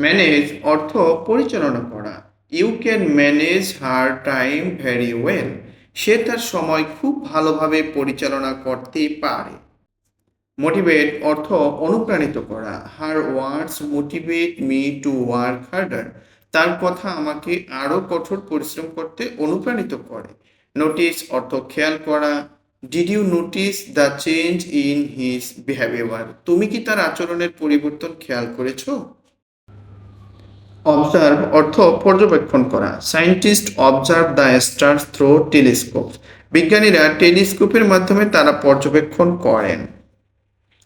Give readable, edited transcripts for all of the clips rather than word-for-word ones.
Manage অর্থ পরিচালনা করা। You can manage her time very well. সে তার সময় খুব ভালোভাবে পরিচালনা করতে পারে। মোটিভেট অর্থ অনুপ্রাণিত করা। Her words motivate me to work harder. তার কথা আমাকে আরও কঠোর পরিশ্রম করতে অনুপ্রাণিত করে। নোটিস অর্থ খেয়াল করা। Did you notice the change in his behaviour? তুমি কি তার আচরণের পরিবর্তন খেয়াল করেছো? অবজার্ভ অর্থ পর্যবেক্ষণ করা। Scientist observe the stars through telescope. বিজ্ঞানীরা টেলিস্কোপের মাধ্যমে তারা পর্যবেক্ষণ করেন।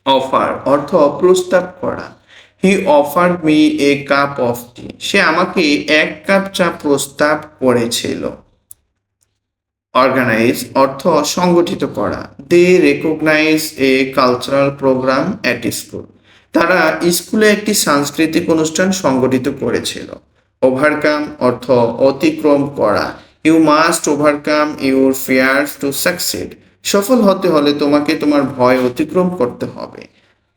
অফার অর্থ প্রস্তাব করা। He offered me a cup of tea. সে আমাকে 1 কাপ চা প্রস্তাব করেছিল। অর্গানাইজ অর্থ সংগঠিত করা। They recognise a cultural programme at school. তারা স্কুলে একটি সাংস্কৃতিক অনুষ্ঠান সংগঠিত করেছিল। ওভারকাম অর্থ অতিক্রম করা। You must overcome your fears to succeed. সফল হতে হলে তোমাকে তোমার ভয় অতিক্রম করতে হবে।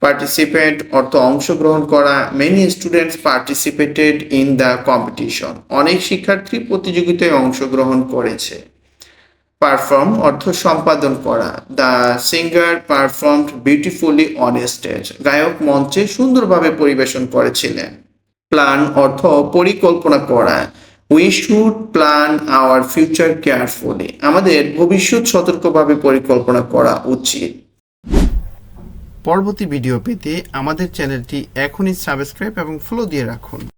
পার্টিসিপেট অর্থ অংশগ্রহণ করা। Many students participated in the competition. অনেক শিক্ষার্থী প্রতিযোগিতায় অংশগ্রহণ করেছে। পারফর্ম অর্থ সম্পাদন করা। The singer performed beautifully on stage. গায়ক মঞ্চে সুন্দরভাবে পরিবেশন করেছিলেন। প্ল্যান অর্থ পরিকল্পনা করা। We should plan our future carefully. আমাদের ভবিষ্যৎ সতর্কভাবে পরিকল্পনা করা উচিত। পরবর্তী ভিডিও পেতে আমাদের চ্যানেলটি এখনই সাবস্ক্রাইব এবং ফলো দিয়ে রাখুন।